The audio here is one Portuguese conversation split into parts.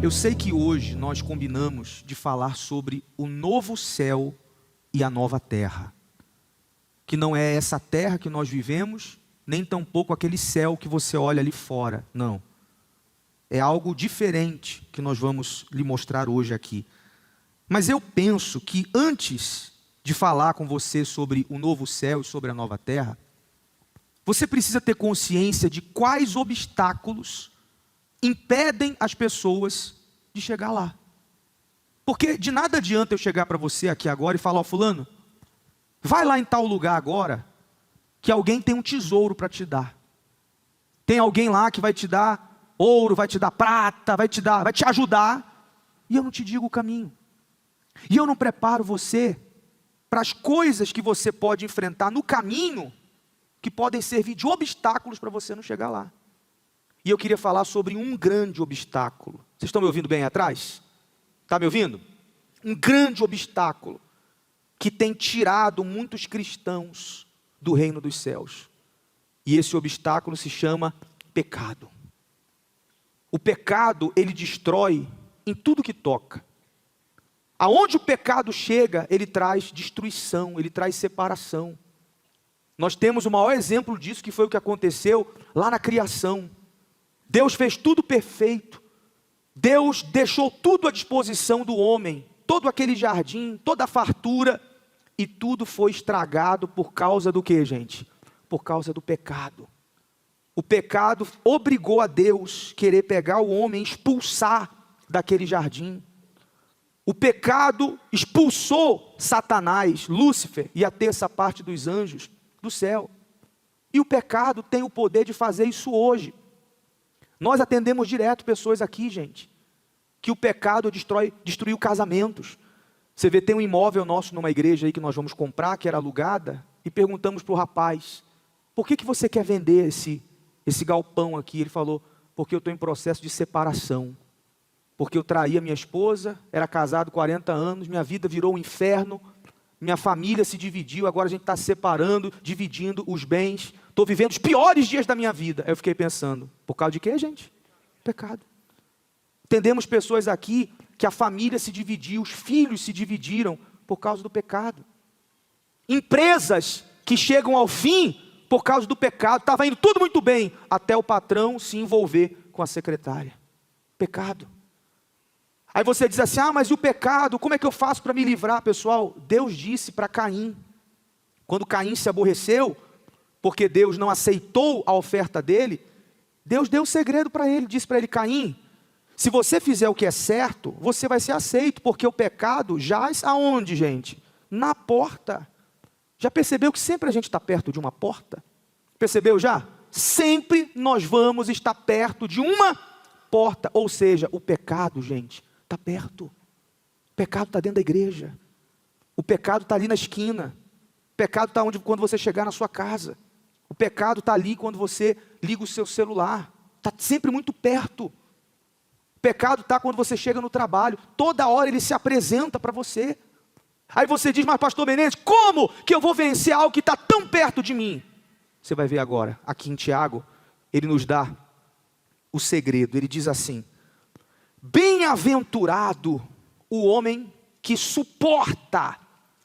Eu sei que hoje nós combinamos de falar sobre o novo céu e a nova terra. Que não é essa terra que nós vivemos, nem tampouco aquele céu que você olha ali fora. Não. É algo diferente que nós vamos lhe mostrar hoje aqui. Mas eu penso que antes de falar com você sobre o novo céu e sobre a nova terra, você precisa ter consciência de quais obstáculos impedem as pessoas de chegar lá. Porque de nada adianta eu chegar para você aqui agora e falar: ó, fulano, vai lá em tal lugar agora, que alguém tem um tesouro para te dar. Tem alguém lá que vai te dar ouro, vai te dar prata, vai te ajudar, e eu não te digo o caminho. E eu não preparo você para as coisas que você pode enfrentar no caminho, que podem servir de obstáculos para você não chegar lá. E eu queria falar sobre um grande obstáculo. Vocês estão me ouvindo bem atrás? Está me ouvindo? Um grande obstáculo que tem tirado muitos cristãos do reino dos céus. E esse obstáculo se chama pecado. O pecado, ele destrói em tudo que toca. Aonde o pecado chega, ele traz destruição, ele traz separação. Nós temos o maior exemplo disso, que foi o que aconteceu lá na criação. Deus fez tudo perfeito. Deus deixou tudo à disposição do homem. Todo aquele jardim, toda a fartura. E tudo foi estragado por causa do que, gente? Por causa do pecado. O pecado obrigou a Deus querer pegar o homem e expulsar daquele jardim. O pecado expulsou Satanás, Lúcifer e a terça parte dos anjos do céu. E o pecado tem o poder de fazer isso hoje. Nós atendemos direto pessoas aqui, gente, que o pecado destruiu casamentos. Você vê, tem um imóvel nosso numa igreja aí que nós vamos comprar, que era alugada, e perguntamos para o rapaz: por que você quer vender esse galpão aqui? Ele falou: porque eu estou em processo de separação. Porque eu traí a minha esposa, era casado 40 anos, minha vida virou um inferno, minha família se dividiu, agora a gente está separando, dividindo os bens. Estou vivendo os piores dias da minha vida. Aí eu fiquei pensando: por causa de quê, gente? Pecado. Entendemos pessoas aqui que a família se dividiu, os filhos se dividiram por causa do pecado. Empresas que chegam ao fim por causa do pecado. Estava indo tudo muito bem, até o patrão se envolver com a secretária. Pecado. Aí você diz assim: ah, mas e o pecado? Como é que eu faço para me livrar? Pessoal, Deus disse para Caim, quando Caim se aborreceu, porque Deus não aceitou a oferta dele, Deus deu o segredo para ele, disse para ele: Caim, se você fizer o que é certo, você vai ser aceito, porque o pecado jaz aonde, gente? Na porta. Já percebeu que sempre a gente está perto de uma porta? Percebeu já? Sempre nós vamos estar perto de uma porta, ou seja, o pecado, gente, está perto. O pecado está dentro da igreja. O pecado está ali na esquina. O pecado está quando você chegar na sua casa. O pecado está ali quando você liga o seu celular. Está sempre muito perto. O pecado está quando você chega no trabalho. Toda hora ele se apresenta para você. Aí você diz: mas pastor Menezes, como que eu vou vencer algo que está tão perto de mim? Você vai ver agora, aqui em Tiago, ele nos dá o segredo. Ele diz assim: bem-aventurado o homem que suporta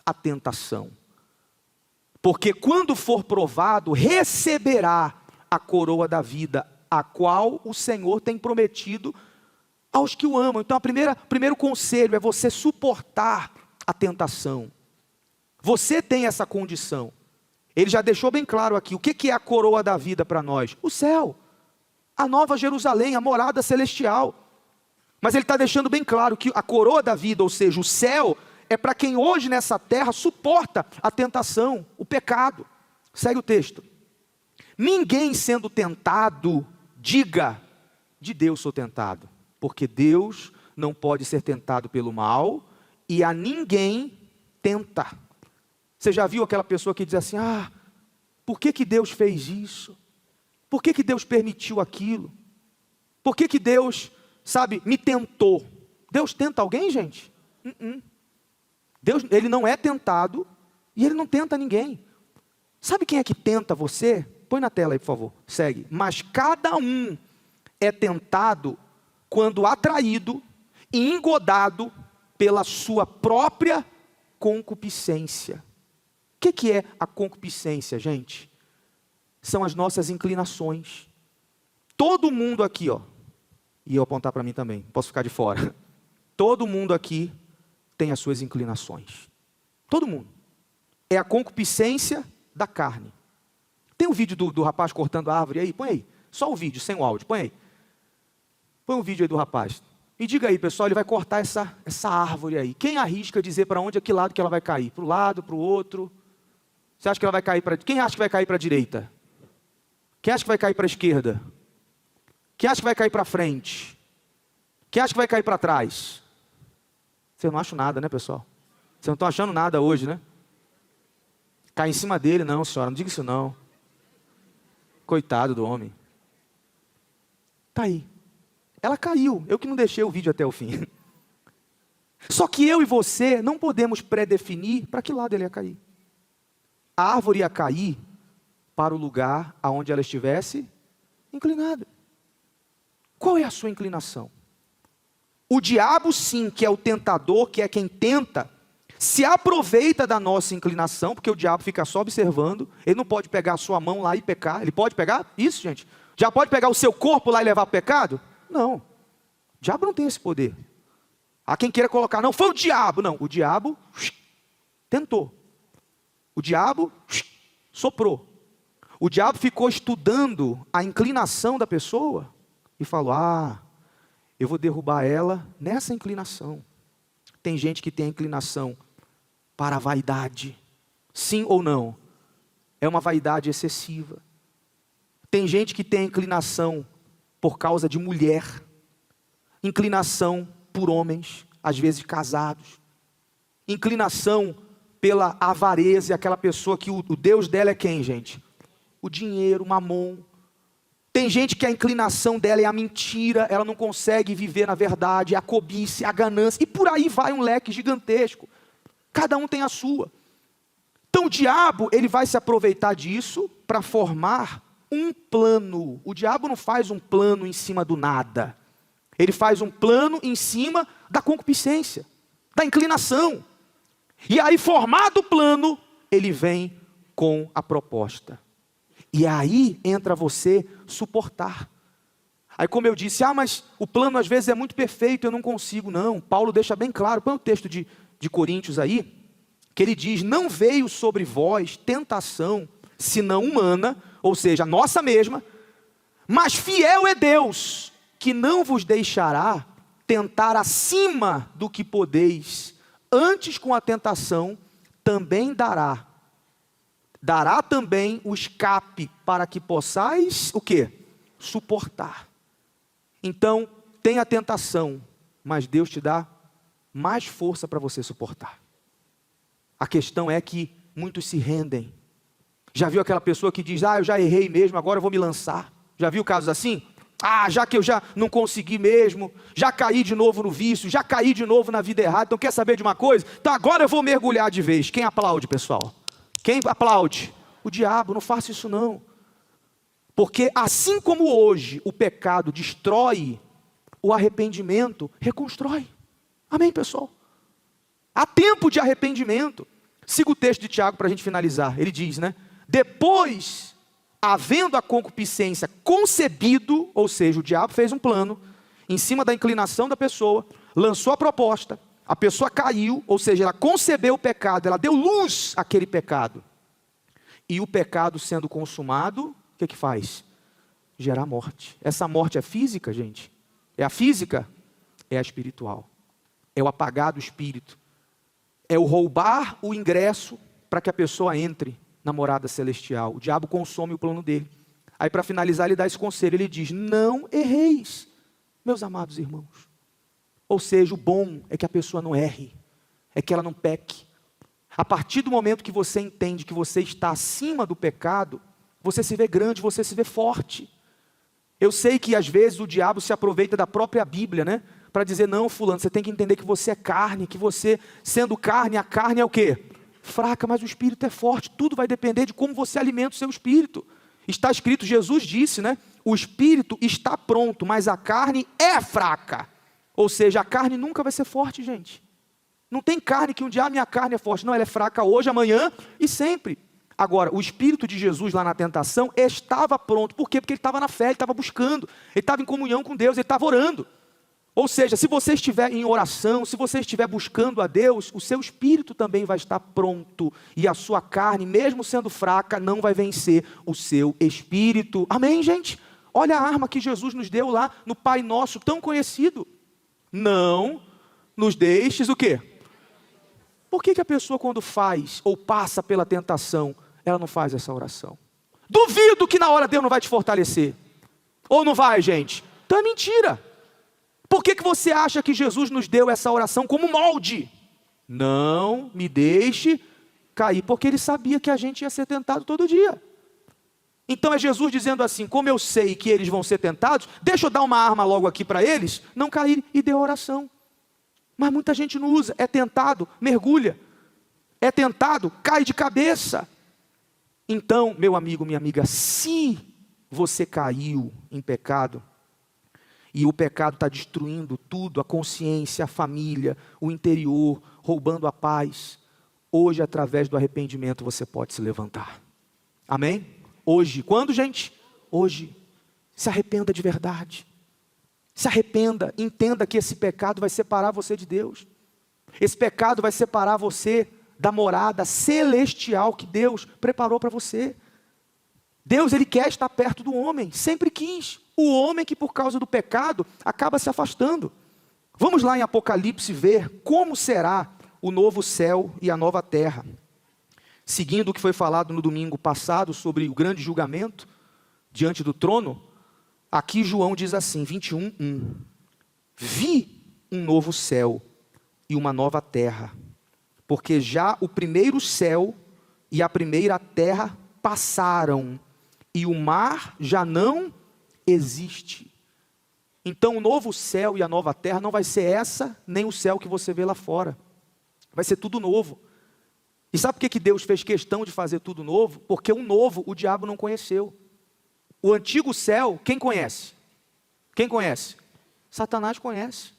a tentação, porque quando for provado, receberá a coroa da vida, a qual o Senhor tem prometido aos que o amam. Então, primeiro conselho é você suportar a tentação. Você tem essa condição. Ele já deixou bem claro aqui, o que é a coroa da vida para nós? O céu, a nova Jerusalém, a morada celestial. Mas ele está deixando bem claro que a coroa da vida, ou seja, o céu, é para quem hoje nessa terra suporta a tentação, o pecado. Segue o texto. Ninguém sendo tentado, diga: de Deus sou tentado. Porque Deus não pode ser tentado pelo mal, e a ninguém tenta. Você já viu aquela pessoa que diz assim: ah, por que Deus fez isso? Por que Deus permitiu aquilo? Por que Deus, me tentou? Deus tenta alguém, gente? Deus, ele não é tentado e ele não tenta ninguém. Sabe quem é que tenta você? Põe na tela aí, por favor. Segue. Mas cada um é tentado quando atraído e engodado pela sua própria concupiscência. O que é a concupiscência, gente? São as nossas inclinações. Todo mundo aqui, e eu apontar para mim também, posso ficar de fora. Todo mundo aqui tem as suas inclinações. Todo mundo. É a concupiscência da carne. Tem um vídeo do rapaz cortando a árvore aí? Põe aí. Só o vídeo, sem o áudio. Põe aí. Põe um vídeo aí do rapaz. Me diga aí, pessoal, ele vai cortar essa árvore aí. Quem arrisca dizer para onde, a que lado que ela vai cair? Para o lado, para o outro? Você acha que ela vai cair para... Quem acha que vai cair para a direita? Quem acha que vai cair para a esquerda? Quem acha que vai cair para frente? Quem acha que vai cair para trás? Vocês não acham nada, né, pessoal? Vocês não estão achando nada hoje, né? Cai em cima dele, não, senhora, não diga isso não. Coitado do homem. Tá aí. Ela caiu, eu que não deixei o vídeo até o fim. Só que eu e você não podemos predefinir para que lado ele ia cair. A árvore ia cair para o lugar aonde ela estivesse inclinada. Qual é a sua inclinação? O diabo sim, que é o tentador, que é quem tenta, se aproveita da nossa inclinação, porque o diabo fica só observando, ele não pode pegar a sua mão lá e pecar. Ele pode pegar? Isso, gente. Já pode pegar o seu corpo lá e levar para o pecado? Não. O diabo não tem esse poder. Há quem queira colocar, não, foi o diabo. Não, o diabo tentou. O diabo soprou. O diabo ficou estudando a inclinação da pessoa e falou, eu vou derrubar ela nessa inclinação. Tem gente que tem a inclinação para a vaidade. Sim ou não? É uma vaidade excessiva. Tem gente que tem a inclinação por causa de mulher. Inclinação por homens, às vezes casados. Inclinação pela avareza, aquela pessoa que o Deus dela é quem, gente? O dinheiro, o mamon. Tem gente que a inclinação dela é a mentira, ela não consegue viver na verdade, a cobiça, a ganância, e por aí vai um leque gigantesco. Cada um tem a sua. Então o diabo, ele vai se aproveitar disso para formar um plano. O diabo não faz um plano em cima do nada. Ele faz um plano em cima da concupiscência, da inclinação. E aí, formado o plano, ele vem com a proposta. E aí entra você suportar. Aí como eu disse, mas o plano às vezes é muito perfeito, eu não consigo. Não, Paulo deixa bem claro, põe o texto de Coríntios aí, que ele diz, não veio sobre vós tentação, senão humana, ou seja, a nossa mesma, mas fiel é Deus, que não vos deixará tentar acima do que podeis, antes com a tentação, também dará também o escape, para que possais, o quê? Suportar. Então, tem a tentação, mas Deus te dá mais força para você suportar. A questão é que muitos se rendem. Já viu aquela pessoa que diz, eu já errei mesmo, agora eu vou me lançar. Já viu casos assim? Já que eu já não consegui mesmo, já caí de novo no vício, já caí de novo na vida errada, então quer saber de uma coisa? Então agora eu vou mergulhar de vez. Quem aplaude, pessoal? Quem aplaude? O diabo. Não faça isso não. Porque assim como hoje o pecado destrói, o arrependimento reconstrói. Amém, pessoal? Há tempo de arrependimento. Siga o texto de Tiago para a gente finalizar. Ele diz, depois, havendo a concupiscência concebido, ou seja, o diabo fez um plano, em cima da inclinação da pessoa, lançou a proposta, a pessoa caiu, ou seja, ela concebeu o pecado, ela deu luz àquele pecado. E o pecado sendo consumado, o que faz? Gerar morte. Essa morte é física, gente? É a física? É a espiritual. É o apagar do espírito. É o roubar o ingresso para que a pessoa entre na morada celestial. O diabo consome o plano dele. Aí para finalizar ele dá esse conselho, ele diz, não erreis, meus amados irmãos. Ou seja, o bom é que a pessoa não erre, é que ela não peque. A partir do momento que você entende que você está acima do pecado, você se vê grande, você se vê forte. Eu sei que às vezes o diabo se aproveita da própria Bíblia, para dizer, não fulano, você tem que entender que você é carne, que você, sendo carne, a carne é o quê? Fraca, mas o espírito é forte, tudo vai depender de como você alimenta o seu espírito. Está escrito, Jesus disse, o espírito está pronto, mas a carne é fraca. Ou seja, a carne nunca vai ser forte, gente. Não tem carne que um dia, minha carne é forte. Não, ela é fraca hoje, amanhã e sempre. Agora, o Espírito de Jesus lá na tentação estava pronto. Por quê? Porque ele estava na fé, ele estava buscando, ele estava em comunhão com Deus, ele estava orando. Ou seja, se você estiver em oração, se você estiver buscando a Deus, o seu espírito também vai estar pronto. E a sua carne, mesmo sendo fraca, não vai vencer o seu espírito. Amém, gente? Olha a arma que Jesus nos deu lá no Pai Nosso, tão conhecido. Não nos deixes o quê? Por que a pessoa quando faz ou passa pela tentação, ela não faz essa oração? Duvido que na hora Deus não vai te fortalecer. Ou não vai, gente? Então é mentira. Por que você acha que Jesus nos deu essa oração como molde? Não me deixe cair, porque ele sabia que a gente ia ser tentado todo dia. Então é Jesus dizendo assim, como eu sei que eles vão ser tentados, deixa eu dar uma arma logo aqui para eles, não caírem, e deu oração. Mas muita gente não usa, é tentado, mergulha. É tentado, cai de cabeça. Então, meu amigo, minha amiga, se você caiu em pecado, e o pecado está destruindo tudo, a consciência, a família, o interior, roubando a paz, hoje, através do arrependimento, você pode se levantar. Amém? Hoje. Quando, gente? Hoje. Se arrependa de verdade. Se arrependa, entenda que esse pecado vai separar você de Deus. Esse pecado vai separar você da morada celestial que Deus preparou para você. Deus, ele quer estar perto do homem, sempre quis. O homem que por causa do pecado acaba se afastando. Vamos lá em Apocalipse ver como será o novo céu e a nova terra. Seguindo o que foi falado no domingo passado sobre o grande julgamento diante do trono, aqui João diz assim, 21:1. Vi um novo céu e uma nova terra, porque já o primeiro céu e a primeira terra passaram, e o mar já não existe. Então o novo céu e a nova terra não vai ser essa, nem o céu que você vê lá fora. Vai ser tudo novo. E sabe por que Deus fez questão de fazer tudo novo? Porque o novo o diabo não conheceu. O antigo céu, quem conhece? Quem conhece? Satanás conhece.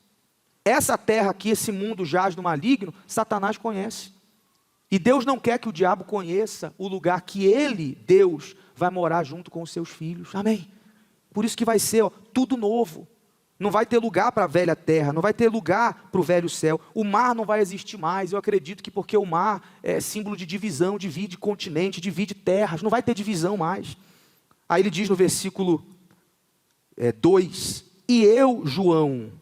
Essa terra aqui, esse mundo jaz do maligno, Satanás conhece. E Deus não quer que o diabo conheça o lugar que ele, Deus, vai morar junto com os seus filhos. Amém? Por isso que vai ser tudo novo. Não vai ter lugar para a velha terra, não vai ter lugar para o velho céu. O mar não vai existir mais. Eu acredito que porque o mar é símbolo de divisão, divide continente, divide terras. Não vai ter divisão mais. Aí ele diz no versículo 2, e eu, João,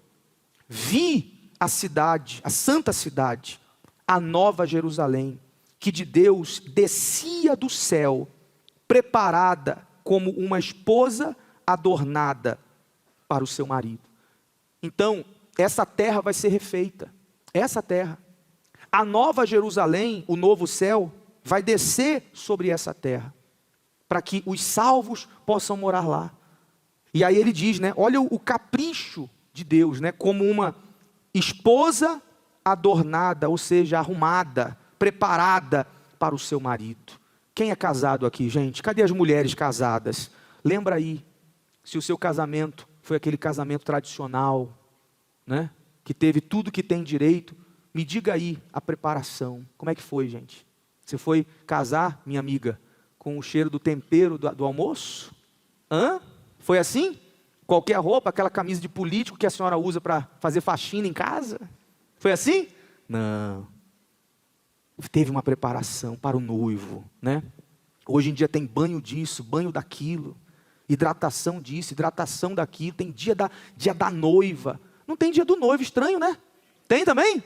vi a cidade, a santa cidade, a nova Jerusalém, que de Deus descia do céu, preparada como uma esposa adornada para o seu marido. Então, essa terra vai ser refeita, essa terra. A nova Jerusalém, o novo céu, vai descer sobre essa terra, para que os salvos possam morar lá. E aí ele diz, né, olha o capricho de Deus, né, como uma esposa adornada, ou seja, arrumada, preparada para o seu marido. Quem é casado aqui, gente? Cadê as mulheres casadas? Lembra aí, se o seu casamento foi aquele casamento tradicional, né, que teve tudo que tem direito, me diga aí a preparação. Como é que foi, gente? Você foi casar, minha amiga, com o cheiro do tempero do almoço? Hã? Foi assim? Qualquer roupa, aquela camisa de político que a senhora usa para fazer faxina em casa? Foi assim? Não. Teve uma preparação para o noivo, né? Hoje em dia tem banho disso, banho daquilo, hidratação disso, hidratação daquilo, tem dia da noiva. Não tem dia do noivo, estranho, né? Tem também?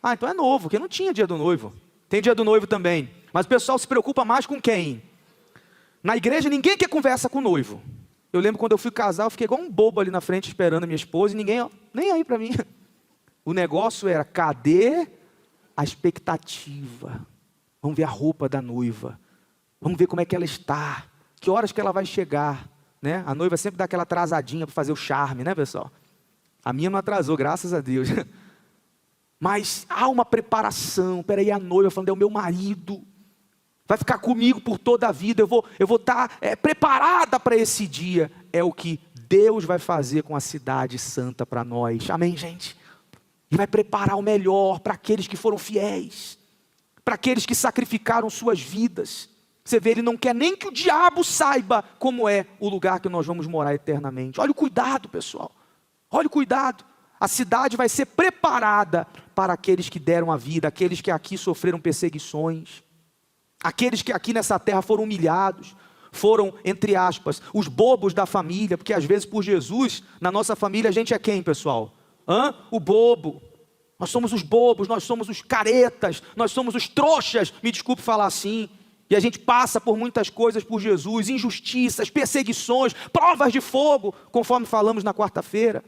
Ah, então é novo, porque não tinha dia do noivo. Tem dia do noivo também. Mas o pessoal se preocupa mais com quem? Na igreja ninguém quer conversa com o noivo. Eu lembro quando eu fui casar, eu fiquei igual um bobo ali na frente esperando a minha esposa e ninguém, nem aí para mim. O negócio era, cadê a expectativa? Vamos ver a roupa da noiva. Vamos ver como é que ela está. Que horas que ela vai chegar, né? A noiva sempre dá aquela atrasadinha para fazer o charme, né, pessoal? A minha não atrasou, graças a Deus. Mas há uma preparação. Peraí, a noiva falando, é o meu marido. vai ficar comigo por toda a vida, eu vou estar preparada para esse dia. É o que Deus vai fazer com a cidade santa para nós. Amém, gente? E vai preparar o melhor para aqueles que foram fiéis, para aqueles que sacrificaram suas vidas. Você vê, ele não quer nem que o diabo saiba como é o lugar que nós vamos morar eternamente. Olha o cuidado, pessoal. Olha o cuidado. A cidade vai ser preparada para aqueles que deram a vida, aqueles que aqui sofreram perseguições, aqueles que aqui nessa terra foram humilhados, foram, entre aspas, os bobos da família, porque às vezes por Jesus, na nossa família a gente é quem, pessoal? O bobo. Nós somos os bobos, nós somos os caretas, nós somos os trouxas, me desculpe falar assim. E a gente passa por muitas coisas por Jesus, injustiças, perseguições, provas de fogo, conforme falamos na quarta-feira.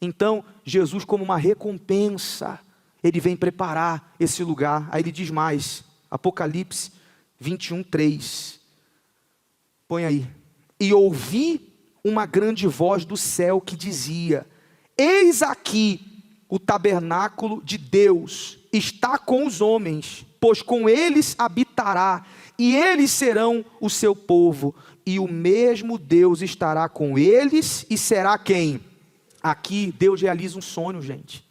Então, Jesus, como uma recompensa, ele vem preparar esse lugar. Aí ele diz mais, Apocalipse 21:3. Põe aí. E ouvi uma grande voz do céu que dizia: eis aqui o tabernáculo de Deus está com os homens, pois com eles habitará, e eles serão o seu povo, e o mesmo Deus estará com eles, e será quem? Aqui Deus realiza um sonho, gente,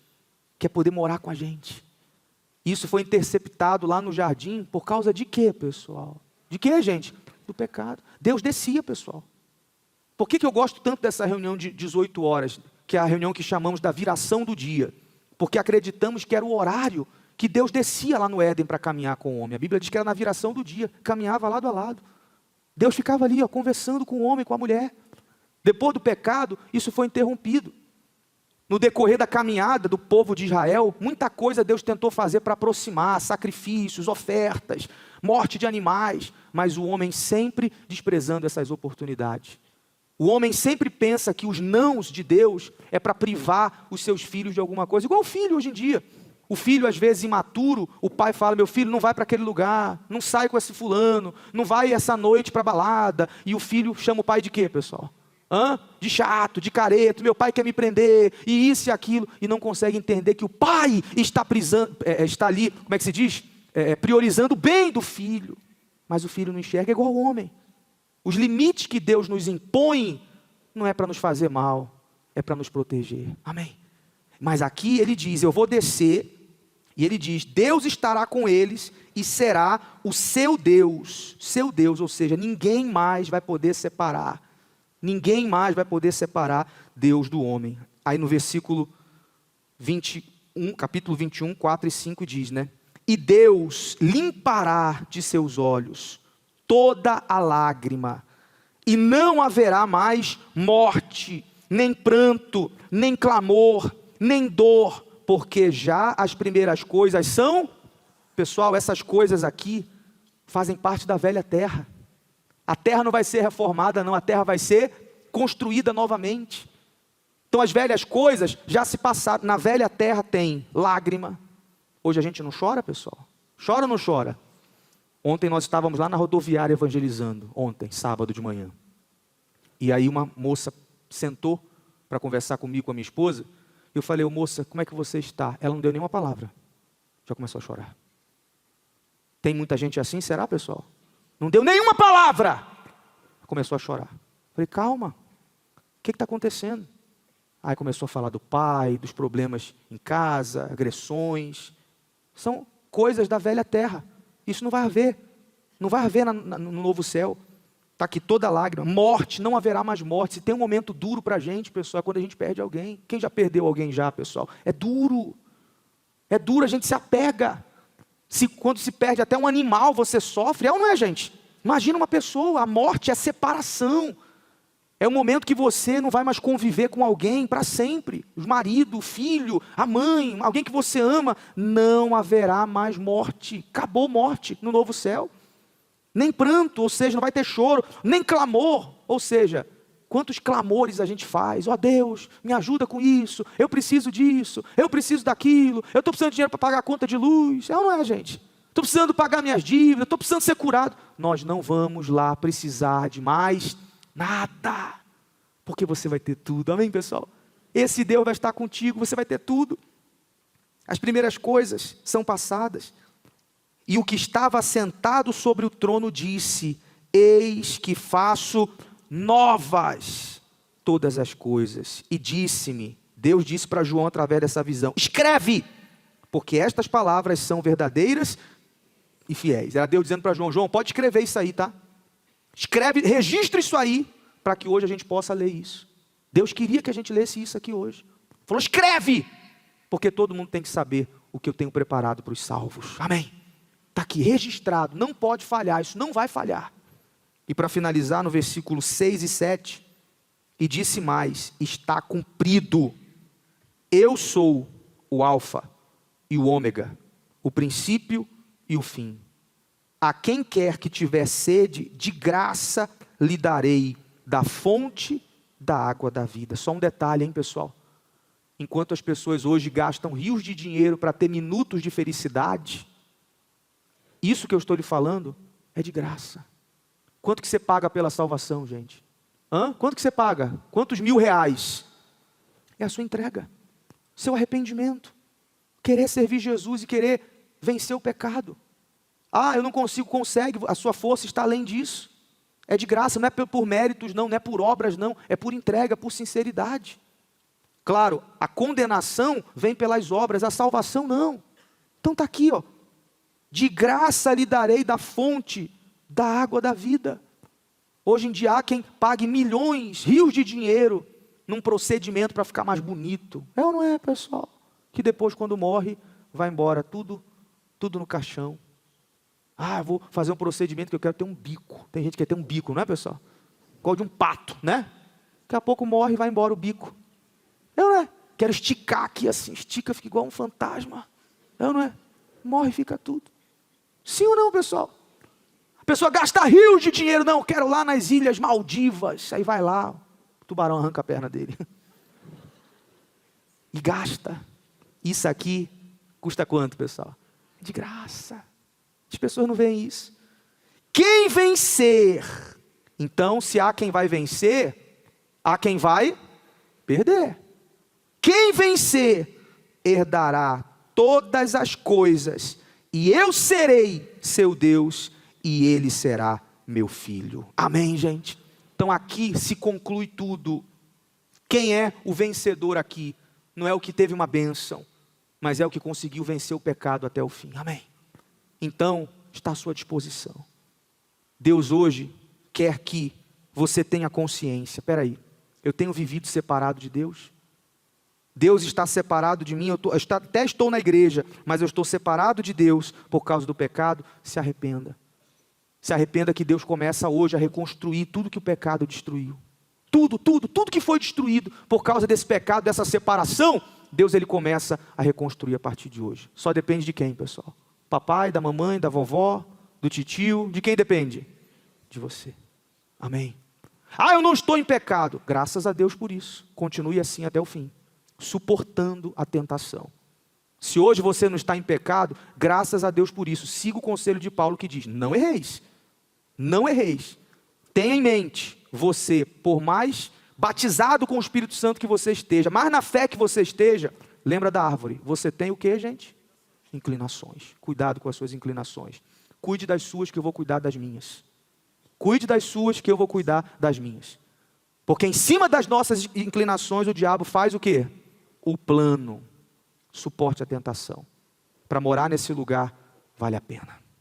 que é poder morar com a gente. Isso foi interceptado lá no jardim, por causa de quê, pessoal? De quê, gente? Do pecado. Deus descia, pessoal. Por que eu gosto tanto dessa reunião de 18 horas, que é a reunião que chamamos da viração do dia? Porque acreditamos que era o horário que Deus descia lá no Éden para caminhar com o homem. A Bíblia diz que era na viração do dia, caminhava lado a lado. Deus ficava ali, conversando com o homem, com a mulher. Depois do pecado, isso foi interrompido. No decorrer da caminhada do povo de Israel, muita coisa Deus tentou fazer para aproximar, sacrifícios, ofertas, morte de animais, mas o homem sempre desprezando essas oportunidades. O homem sempre pensa que os nãos de Deus é para privar os seus filhos de alguma coisa, igual o filho hoje em dia. O filho, às vezes, imaturo, o pai fala: meu filho, não vai para aquele lugar, não sai com esse fulano, não vai essa noite para balada. E o filho chama o pai de quê, pessoal? De chato, de careto, meu pai quer me prender, e isso e aquilo, e não consegue entender que o pai está ali, como é que se diz? Priorizando o bem do filho, mas o filho não enxerga, é igual ao homem. Os limites que Deus nos impõe, não é para nos fazer mal, é para nos proteger, amém? Mas aqui ele diz: eu vou descer, e ele diz: Deus estará com eles, e será o seu Deus, ou seja, ninguém mais vai poder separar. Ninguém mais vai poder separar Deus do homem. Aí no versículo 21, capítulo 21, 4 e 5 diz, né? E Deus limpará de seus olhos toda a lágrima, e não haverá mais morte, nem pranto, nem clamor, nem dor, porque já as primeiras coisas são... Pessoal, essas coisas aqui fazem parte da velha terra. A terra não vai ser reformada, não. A terra vai ser construída novamente. Então as velhas coisas já se passaram. Na velha terra tem lágrima. Hoje a gente não chora, pessoal? Chora ou não chora? Ontem nós estávamos lá na rodoviária evangelizando. Ontem, sábado de manhã. E aí uma moça sentou para conversar comigo, com a minha esposa. Eu falei: ô moça, como é que você está? Ela não deu nenhuma palavra. Já começou a chorar. Tem muita gente assim, será, pessoal? Não deu nenhuma palavra. Começou a chorar. Falei: calma, o que está acontecendo? Aí começou a falar do pai, dos problemas em casa, agressões. São coisas da velha terra. Isso não vai haver. Não vai haver no novo céu. Está aqui toda lágrima. Morte, não haverá mais morte. Se tem um momento duro para a gente, pessoal, é quando a gente perde alguém. Quem já perdeu alguém já, pessoal? É duro. É duro, a gente se apega. Quando se perde até um animal, você sofre. É ou não é, gente? Imagina uma pessoa, a morte é separação. É o momento que você não vai mais conviver com alguém para sempre. O marido, o filho, a mãe, alguém que você ama. Não haverá mais morte. Acabou morte no novo céu. Nem pranto, ou seja, não vai ter choro. Nem clamor, ou seja, quantos clamores a gente faz. Ó Deus, me ajuda com isso. Eu preciso disso. Eu preciso daquilo. Eu estou precisando de dinheiro para pagar a conta de luz. É ou não é, gente? Estou precisando pagar minhas dívidas. Estou precisando ser curado. Nós não vamos lá precisar de mais nada. Porque você vai ter tudo. Amém, pessoal? Esse Deus vai estar contigo. Você vai ter tudo. As primeiras coisas são passadas. E o que estava sentado sobre o trono disse: eis que faço novas todas as coisas. E disse-me, Deus disse para João através dessa visão: escreve, porque estas palavras são verdadeiras e fiéis. Era Deus dizendo para João: João, pode escrever isso aí, tá? Escreve, registra isso aí, para que hoje a gente possa ler isso. Deus queria que a gente lesse isso aqui hoje. Falou: escreve, porque todo mundo tem que saber o que eu tenho preparado para os salvos. Amém. Está aqui registrado, não pode falhar, isso não vai falhar. E para finalizar, no versículo 6 e 7, e disse mais: está cumprido. Eu sou o alfa e o ômega, o princípio e o fim. A quem quer que tiver sede, de graça lhe darei da fonte da água da vida. Só um detalhe, hein, pessoal? Enquanto as pessoas hoje gastam rios de dinheiro para ter minutos de felicidade, isso que eu estou lhe falando é de graça. Quanto que você paga pela salvação, gente? Quanto que você paga? Quantos R$1.000? É a sua entrega, seu arrependimento, querer servir Jesus e querer vencer o pecado. Eu não consigo, consegue, a sua força está além disso. É de graça, não é por méritos não é por obras não, é por entrega, por sinceridade. Claro, a condenação vem pelas obras, a salvação não. Então está aqui, ó. De graça lhe darei da fonte da água da vida. Hoje em dia há quem pague milhões, rios de dinheiro, num procedimento para ficar mais bonito. É ou não é, pessoal? Que depois, quando morre, vai embora, tudo no caixão. Vou fazer um procedimento que eu quero ter um bico. Tem gente que quer ter um bico, não é, pessoal? Igual de um pato, né? Daqui a pouco morre e vai embora o bico. É ou não é? Quero esticar aqui assim, estica, fica igual um fantasma. É ou não é? Morre e fica tudo. Sim ou não, pessoal? A pessoa gasta rios de dinheiro, não, quero lá nas Ilhas Maldivas. Aí vai lá, o tubarão arranca a perna dele. E gasta. Isso aqui custa quanto, pessoal? De graça. As pessoas não veem isso. Quem vencer, então se há quem vai vencer, há quem vai perder. Quem vencer, herdará todas as coisas, e eu serei seu Deus, e ele será meu filho. Amém, gente? Então aqui se conclui tudo. Quem é o vencedor aqui? Não é o que teve uma bênção, mas é o que conseguiu vencer o pecado até o fim. Amém? Então, está à sua disposição. Deus hoje quer que você tenha consciência. Espera aí, eu tenho vivido separado de Deus? Deus está separado de mim, até estou na igreja, mas eu estou separado de Deus por causa do pecado. Se arrependa. Se arrependa que Deus começa hoje a reconstruir tudo que o pecado destruiu. Tudo que foi destruído por causa desse pecado, dessa separação, Deus ele começa a reconstruir a partir de hoje. Só depende de quem, pessoal? Papai, da mamãe, da vovó, do titio, de quem depende? De você. Amém? Eu não estou em pecado. Graças a Deus por isso. Continue assim até o fim, suportando a tentação. Se hoje você não está em pecado, graças a Deus por isso. Siga o conselho de Paulo que diz: não erreis. Não erreis. Tenha em mente, você, por mais batizado com o Espírito Santo que você esteja, mais na fé que você esteja, lembra da árvore. Você tem o que, gente? Inclinações. Cuidado com as suas inclinações. Cuide das suas que eu vou cuidar das minhas. Cuide das suas que eu vou cuidar das minhas. Porque em cima das nossas inclinações o diabo faz o quê? O plano. Suporte a tentação. Para morar nesse lugar vale a pena.